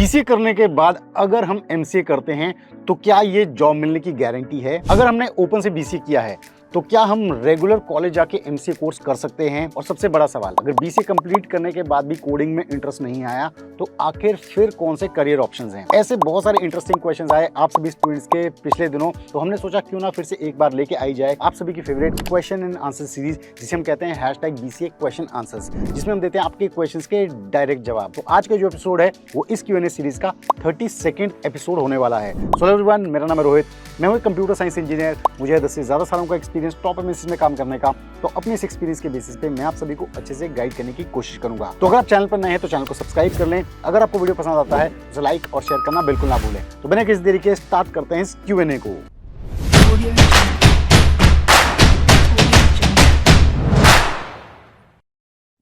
BCA करने के बाद अगर हम एमसीए करते हैं तो क्या ये जॉब मिलने की गारंटी है? अगर हमने ओपन से बीसीए किया है तो क्या हम रेगुलर कॉलेज जाके एमसीए कोर्स कर सकते हैं? और सबसे बड़ा सवाल, अगर बीसीए कंप्लीट करने के बाद भी कोडिंग में इंटरेस्ट नहीं आया तो आखिर फिर कौन से करियर ऑप्शंस हैं? ऐसे बहुत सारे इंटरेस्टिंग क्वेश्चंस आए आप सभी स्टूडेंट्स के पिछले दिनों, तो हमने सोचा क्यों ना फिर से एक बार लेके आई जाए आप सभी की favourite question and answer series, जिसे हम कहते हैं #BCA क्वेश्चन आंसर्स, जिसमें हम देते हैं आपके क्वेश्चंस के डायरेक्ट जवाब। तो आज का जो एपिसोड है वो इस Q&A सीरीज का 32nd एपिसोड होने वाला है। सो एवरीवन, मेरा नाम है रोहित, मैं हूं कंप्यूटर साइंस इंजीनियर। मुझे 10 से ज्यादा सालों का एक्सपीरियंस टॉप एमएनसीज में काम करने का, तो अपने इस एक्सपीरियंस के बेसिस पे मैं आप सभी को अच्छे से गाइड करने की कोशिश करूंगा। तो अगर आप चैनल पर नए हैं तो चैनल को सब्सक्राइब कर लें। अगर आपको वीडियो पसंद आता है तो लाइक और शेयर करना बिल्कुल ना भूलें। तो बिना किसी देरी के स्टार्ट करते हैं इस Q&A को।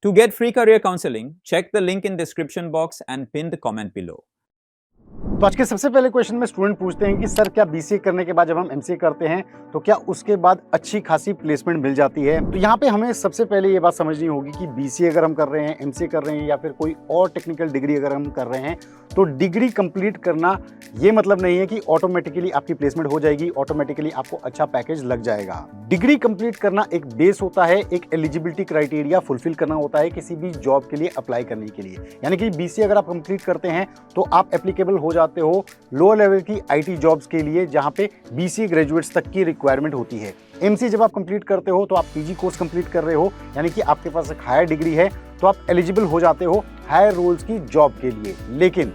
To get free career counseling, check the link in description box and pin the comment below. तो आज के सबसे पहले क्वेश्चन में स्टूडेंट पूछते हैं कि सर, क्या बीसीए करने के बाद जब हम एमसीए करते हैं तो क्या उसके बाद अच्छी खासी प्लेसमेंट मिल जाती है? तो यहाँ पे हमें सबसे पहले ये बात समझनी होगी कि बीसीए अगर हम कर रहे हैं, एमसीए कर रहे हैं या फिर कोई और टेक्निकल डिग्री अगर हम कर रहे हैं तो डिग्री कंप्लीट करना ये मतलब नहीं है कि ऑटोमेटिकली आपकी प्लेसमेंट हो जाएगी, ऑटोमेटिकली आपको अच्छा पैकेज लग जाएगा। डिग्री कंप्लीट करना एक बेस होता है, एक एलिजिबिलिटी क्राइटेरिया फुलफिल करना होता है किसी भी जॉब के लिए अप्लाई करने के लिए। यानी कि बीसीए अगर आप कंप्लीट करते हैं तो आप एप्लीकेबल हो जाते हो लोअर लेवल की आईटी जॉब्स के लिए, जहां पे बीसीए ग्रेजुएट्स तक की रिक्वायरमेंट होती है। एमसीए जब आप कंप्लीट करते हो तो आप पीजी कोर्स कंप्लीट कर रहे हो, यानी कि आपके पास एक हायर डिग्री है, तो आप एलिजिबल हो जाते हो हायर रोल्स की जॉब के लिए। लेकिन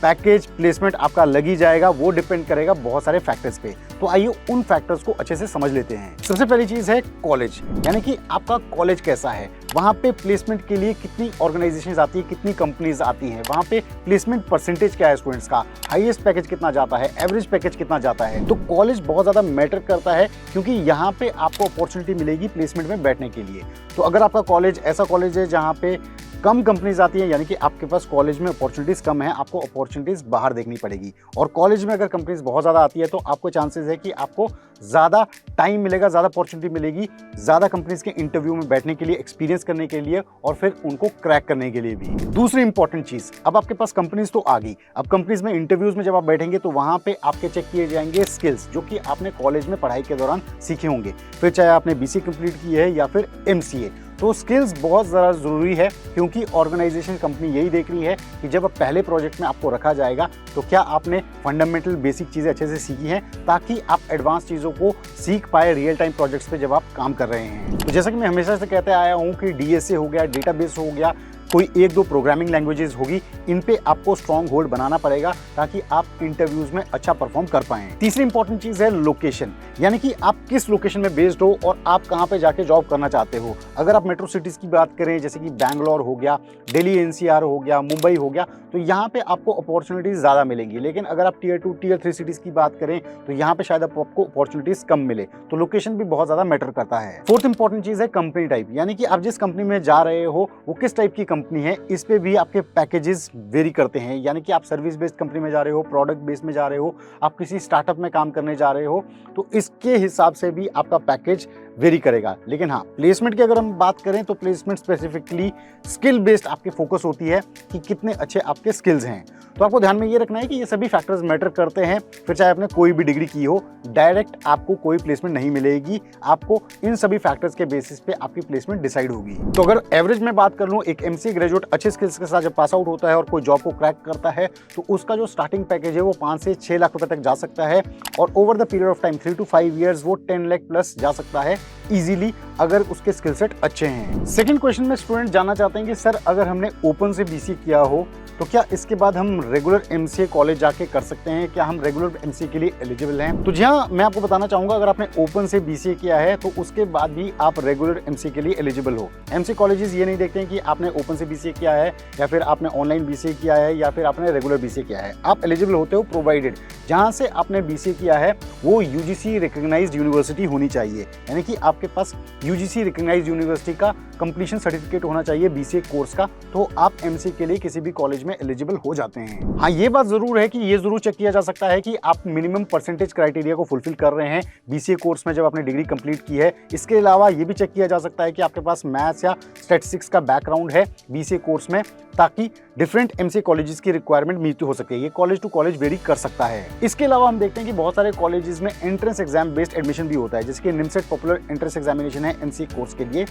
पैकेज प्लेसमेंट आपका लग ही जाएगा, वो डिपेंड करेगा बहुत सारे फैक्टर्स पे। तो आइए उन फैक्टर्स को अच्छे से समझ लेते हैं। सबसे पहली चीज है कॉलेज, यानी कि आपका कॉलेज कैसा है, वहां पे प्लेसमेंट के लिए कितनी ऑर्गेनाइजेशंस आती है, कितनी कंपनीज आती हैं, वहां पे प्लेसमेंट परसेंटेज क्या है स्टूडेंट्स का, हाईएस्ट पैकेज कितना जाता है, एवरेज पैकेज कितना जाता है। तो कॉलेज बहुत ज्यादा मैटर करता है, क्योंकि यहाँ पे आपको अपॉर्चुनिटी मिलेगी प्लेसमेंट में बैठने के लिए। तो अगर आपका कॉलेज ऐसा कॉलेज है जहाँ पे कम कंपनीज आती हैं, यानी कि आपके पास कॉलेज में अपॉर्चुनिटीज कम है, आपको अपॉर्चुनिटीज बाहर देखनी पड़ेगी। और कॉलेज में अगर कंपनीज बहुत ज़्यादा आती है तो आपको चांसेस है कि आपको ज़्यादा टाइम मिलेगा, ज़्यादा अपॉर्चुनिटी मिलेगी, ज़्यादा कंपनीज के इंटरव्यू में बैठने के लिए, एक्सपीरियंस करने के लिए और फिर उनको क्रैक करने के लिए भी। दूसरी इंपॉर्टेंट चीज़, अब आपके पास कंपनीज तो आ गई, अब कंपनीज में इंटरव्यूज में जब आप बैठेंगे तो वहाँ पे आपके चेक किए जाएंगे स्किल्स, जो कि आपने कॉलेज में पढ़ाई के दौरान सीखे होंगे, फिर चाहे आपने बीसीए कंप्लीट की है या फिर एमसीए। तो स्किल्स बहुत ज़्यादा ज़रूरी है, क्योंकि ऑर्गेनाइजेशन कंपनी यही देख रही है कि जब आप पहले प्रोजेक्ट में आपको रखा जाएगा तो क्या आपने फंडामेंटल बेसिक चीज़ें अच्छे से सीखी हैं, ताकि आप एडवांस चीज़ों को सीख पाए रियल टाइम प्रोजेक्ट्स पे जब आप काम कर रहे हैं। तो जैसा कि मैं हमेशा से कहते आया हूँ कि डीएसए हो गया, डेटाबेस हो गया, कोई 1-2 प्रोग्रामिंग लैंग्वेजेस होगी, इन पे आपको स्ट्रॉन्ग होल्ड बनाना पड़ेगा ताकि आप इंटरव्यूज में अच्छा परफॉर्म कर पाएं। तीसरी इंपॉर्टेंट चीज है लोकेशन, यानी कि आप किस लोकेशन में बेस्ड हो और आप कहां पे जाके जॉब करना चाहते हो। अगर आप मेट्रो सिटीज की बात करें, जैसे कि बैंगलोर हो गया, दिल्ली एनसीआर हो गया, मुंबई हो गया, तो यहाँ पे आपको अपॉर्चुनिटीज ज्यादा मिलेंगी। लेकिन अगर आप टियर 2 टियर 3 सिटीज की बात करें तो यहाँ पे शायद आपको अपॉर्चुनिटीज कम मिले। तो लोकेशन भी बहुत ज्यादा मैटर करता है। फोर्थ इंपॉर्टेंट चीज है कंपनी टाइप, यानी कि आप जिस कंपनी में जा रहे हो वो किस टाइप की कंपनी है, इस पे भी आपके पैकेजेस वेरी करते हैं। यानी कि आप सर्विस बेस्ड कंपनी में जा रहे हो, प्रोडक्ट बेस्ड में जा रहे हो, आप किसी स्टार्टअप में काम करने जा रहे हो, तो इसके हिसाब से भी आपका पैकेज वेरी करेगा। लेकिन हाँ, प्लेसमेंट की अगर हम बात करें तो प्लेसमेंट स्पेसिफिकली स्किल बेस्ड आपकी फोकस होती है कि कितने अच्छे आपके स्किल्स हैं। तो आपको ध्यान में ये रखना है कि ये सभी फैक्टर्स मैटर करते हैं। फिर चाहे आपने कोई भी डिग्री की हो, डायरेक्ट आपको कोई प्लेसमेंट नहीं मिलेगी, आपको इन सभी फैक्टर्स के बेसिस पे आपकी प्लेसमेंट डिसाइड होगी। तो अगर एवरेज में बात कर लूँ, एक एमसीए ग्रेजुएट अच्छे स्किल्स के साथ जब पास आउट होता है और कोई जॉब को क्रैक करता है तो उसका जो स्टार्टिंग पैकेज है वो 5 से 6 लाख रुपए तक जा सकता है, और over the period of time 3 to 5 years वो 10 लाख प्लस जा सकता है इजीली, अगर उसके स्किल सेट अच्छे हैं। सेकंड क्वेश्चन में स्टूडेंट जानना चाहते हैं कि सर, अगर हमने ओपन से बीसीए किया हो तो क्या इसके बाद हम रेगुलर एमसीए कॉलेज जाके कर सकते हैं, क्या हम रेगुलर एमसीए के लिए एलिजिबल हैं? तो जी हाँ, मैं आपको बताना चाहूंगा, अगर आपने ओपन से बीसीए किया है तो उसके बाद भी आप रेगुलर एमसीए के लिए एलिजिबल हो। एमसीए कॉलेजेस ये नहीं देखते हैं कि आपने ओपन से बीसीए किया है या फिर आपने ऑनलाइन बीसीए किया है या फिर आपने रेगुलर बीसीए किया है। आप एलिजिबल होते हो प्रोवाइडेड जहां से आपने बीसीए किया है वो यूजीसी रिकॉग्नाइज्ड यूनिवर्सिटी होनी चाहिए, यानी कि आपके पास यूजीसी रिकॉग्नाइज्ड यूनिवर्सिटी का कंप्लीशन सर्टिफिकेट होना चाहिए बीसीए कोर्स का, तो आप एमसीए के लिए किसी भी कॉलेज में एलिजिबल हो जाते हैं। हाँ, ये बात जरूर है कि ये जरूर चेक किया जा सकता है कि आप मिनिमम परसेंटेज क्राइटेरिया को फुलफिल कर रहे हैं बीसीए कोर्स में जब आपने डिग्री कंप्लीट की है। इसके अलावा ये भी चेक किया जा सकता है कि आपके पास मैथ्स या स्टैटिस्टिक्स का बैकग्राउंड है बीसीए कोर्स में, ताकि डिफरेंट एमसीए कॉलेजेस की रिक्वायरमेंट मीट हो सके। ये कॉलेज टू कॉलेज वेरी कर सकता है। इसके अलावा हम देखते हैं कि बहुत सारे कॉलेजेस में एंट्रेंस एग्जाम बेस्ड एडमिशन भी होता है, जैसे कि निमसेट पॉपुलर एंट्रेंस एग्जामिनेशन है एमसीए कोर्स के लिए।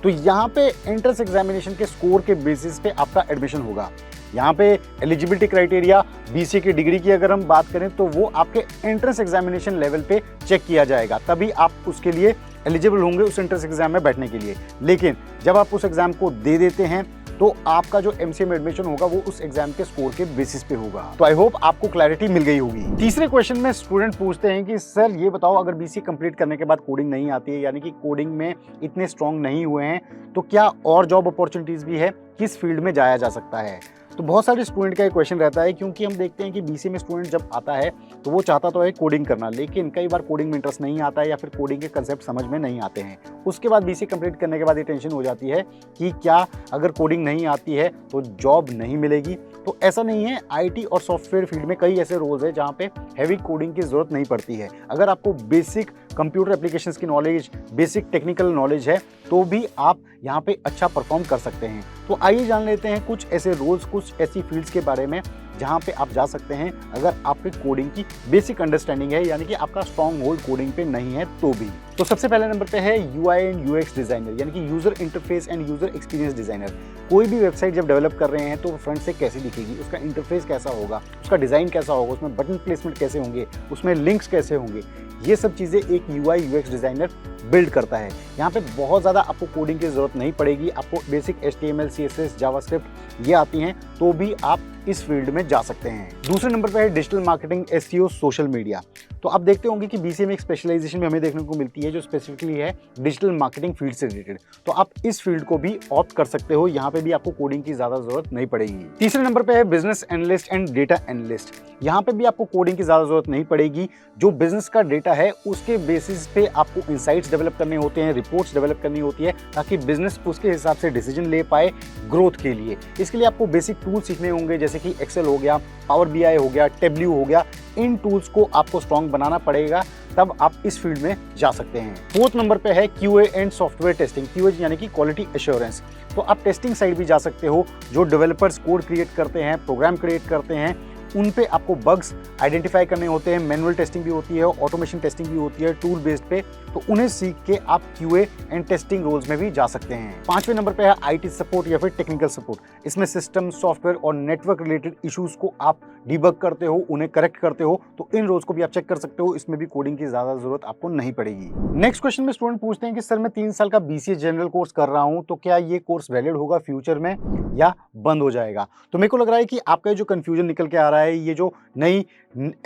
तो यहाँ पे एंट्रेंस एग्जामिनेशन के स्कोर के बेसिस पे आपका एडमिशन होगा। यहाँ पे एलिजिबिलिटी क्राइटेरिया बीसीए की डिग्री की अगर हम बात करें तो वो आपके एंट्रेंस एग्जामिनेशन लेवल पे चेक किया जाएगा, तभी आप उसके लिए एलिजिबल होंगे उस एंट्रेंस एग्जाम में बैठने के लिए। लेकिन जब आप उस एग्जाम को दे देते हैं तो आपका जो एमसीए में एडमिशन होगा वो उस एग्जाम के स्कोर के बेसिस पे होगा। तो आई होप आपको क्लैरिटी मिल गई होगी। तीसरे क्वेश्चन में स्टूडेंट पूछते हैं कि सर ये बताओ, अगर बीसीए कंप्लीट करने के बाद कोडिंग नहीं आती है, यानी कि कोडिंग में इतने स्ट्रांग नहीं हुए हैं, तो क्या और जॉब अपॉर्चुनिटीज भी है, किस फील्ड में जाया जा सकता है? तो बहुत सारे स्टूडेंट का ये क्वेश्चन रहता है, क्योंकि हम देखते हैं कि बीसीए में स्टूडेंट जब आता है तो वो चाहता तो है कोडिंग करना, लेकिन कई बार कोडिंग में इंटरेस्ट नहीं आता है या फिर कोडिंग के कंसेप्ट समझ में नहीं आते हैं। उसके बाद बीसीए कंप्लीट करने के बाद ये टेंशन हो जाती है कि क्या अगर कोडिंग नहीं आती है तो जॉब नहीं मिलेगी। तो ऐसा नहीं है, आईटी और सॉफ्टवेयर फील्ड में कई ऐसे रोल्स हैं जहाँ पे हैवी कोडिंग की जरूरत नहीं पड़ती है। अगर आपको बेसिक कंप्यूटर एप्लीकेशंस की नॉलेज, बेसिक टेक्निकल नॉलेज है तो भी आप यहाँ पे अच्छा परफॉर्म कर सकते हैं। तो आइए जान लेते हैं कुछ ऐसे रोल्स, कुछ ऐसी फील्ड्स के बारे में जहाँ पे आप जा सकते हैं अगर आपकी कोडिंग की बेसिक अंडरस्टैंडिंग है, यानी कि आपका स्ट्रॉन्ग होल्ड कोडिंग पे नहीं है तो भी। तो सबसे पहले नंबर पे है यूआई एंड यूएक्स डिजाइनर, यानी कि user interface and user experience designer. कोई भी वेबसाइट जब डेवलप कर रहे हैं तो फ्रंट से कैसी दिखेगी, उसका इंटरफेस कैसा होगा, उसका डिजाइन कैसा होगा, उसमें बटन प्लेसमेंट कैसे होंगे, उसमें लिंक्स कैसे होंगे, ये सब चीज़ें एक यूआई यूएक्स डिजाइनर बिल्ड करता है। यहाँ पे बहुत ज़्यादा आपको कोडिंग की ज़रूरत नहीं पड़ेगी, आपको बेसिक HTML, CSS, जावास्क्रिप्ट ये आती हैं तो भी आप इस फील्ड में जा सकते हैं। दूसरे नंबर पे है digital marketing, SEO, social media. तो आप देखते होंगे कि बीसीए में एक स्पेशलाइजेशन भी हमें देखने को मिलती है जो स्पेसिफिकली है डिजिटल मार्केटिंग फील्ड से रिलेटेड। तो आप इस फील्ड को भी ऑप्ट कर सकते हो, यहाँ पे भी आपको कोडिंग की ज़्यादा जरूरत नहीं पड़ेगी। तीसरे नंबर पे है business analyst and data analyst. यहाँ पे भी आपको कोडिंग की ज़्यादा जरूरत नहीं पड़ेगी। जो बिजनेस का डेटा है उसके बेसिस पे आपको इंसाइट्स डेवलप करने होते हैं, रिपोर्ट्स डेवलप करनी होती है, ताकि बिजनेस उसके हिसाब से डिसीजन ले पाए ग्रोथ के लिए। इसके लिए आपको बेसिक टूल सीखने होंगे, जैसे कि एक्सेल हो गया, पावर बीआई हो गया, टेब्ल्यू हो गया। इन टूल्स को आपको स्ट्रॉन्ग बनाना पड़ेगा, तब आप इस फील्ड में जा सकते हैं। फोर्थ नंबर पे है QA and software testing, QA यानी कि क्वालिटी एश्योरेंस। तो आप टेस्टिंग साइड भी जा सकते हो। जो डेवलपर्स कोड क्रिएट करते हैं, प्रोग्राम क्रिएट करते हैं, उन पे आपको बग्स आइडेंटिफाई करने होते हैं। मैनुअल टेस्टिंग भी होती है, ऑटोमेशन टेस्टिंग भी होती है टूल बेस्ड पे। तो उन्हें सीख के आप QA एंड टेस्टिंग रोल्स में भी जा सकते हैं। पांचवें नंबर पे है IT सपोर्ट या फिर टेक्निकल सपोर्ट। इसमें सिस्टम, सॉफ्टवेयर और नेटवर्क रिलेटेड इश्यूज को आप डिबग करते हो, उन्हें करेक्ट करते हो। तो इन रोल्स को भी आप चेक कर सकते हो, इसमें भी कोडिंग की ज्यादा जरूरत आपको नहीं पड़ेगी। नेक्स्ट क्वेश्चन में स्टूडेंट पूछते हैं कि सर मैं 3 साल का BCA जनरल कोर्स कर रहा हूं, तो क्या ये कोर्स वैलिड होगा फ्यूचर में या बंद हो जाएगा? तो मेरे को लग रहा है कि आपका जो कंफ्यूजन निकल के आ रहा है, ये जो नई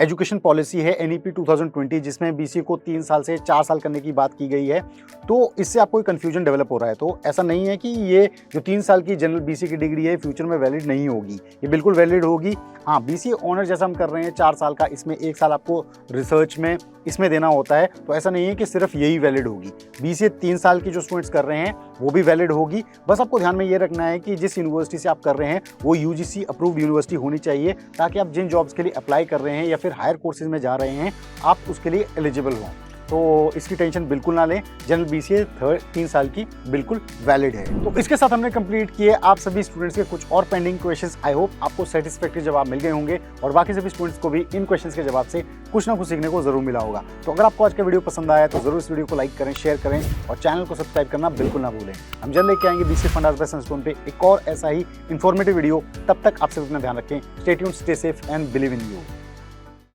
एजुकेशन पॉलिसी है NEP 2020, जिसमें BCA को 3 साल से 4 साल करने की बात की गई है, तो इससे आपको एक कंफ्यूजन डेवलप हो रहा है। तो ऐसा नहीं है कि ये जो 3 साल की जनरल BCA की डिग्री है फ्यूचर में वैलिड नहीं होगी, ये बिल्कुल वैलिड होगी। हाँ, BCA ऑनर जैसा हम कर रहे हैं 4 साल का, इसमें 1 साल आपको रिसर्च में इसमें देना होता है। तो ऐसा नहीं है कि सिर्फ यही वैलिड होगी। BCA 3 साल की जो स्टूडेंट्स कर रहे हैं वो भी वैलिड होगी। बस आपको ध्यान में ये रखना है कि जिस यूनिवर्सिटी से आप कर रहे हैं वो UGC अप्रूव्ड यूनिवर्सिटी होनी चाहिए, ताकि आप जिन जॉब्स के लिए अप्लाई कर रहे हैं या फिर हायर कोर्सेज में जा रहे हैं आप उसके लिए एलिजिबल हों। तो इसकी टेंशन बिल्कुल ना लें, जनरल BCA 3 साल की बिल्कुल वैलिड है। तो इसके साथ हमने कंप्लीट किए आप सभी स्टूडेंट्स के कुछ और पेंडिंग क्वेश्चंस। आई होप आपको सेटिस्फैक्टरी जवाब मिल गए होंगे और बाकी सभी स्टूडेंट्स को भी इन क्वेश्चंस के जवाब से कुछ ना कुछ सीखने को जरूर मिला होगा। तो अगर आपको आज का वीडियो पसंद आया तो जरूर इस वीडियो को लाइक करें, शेयर करें और चैनल को सब्सक्राइब करना बिल्कुल ना भूलें। हम जल्द लेके आएंगे BCA फंडास बाय सनस्टोन पे एक और ऐसा ही इंफॉर्मेटिव वीडियो। तब तक आप सब अपना ध्यान रखें। Stay tuned, stay safe and believe in you.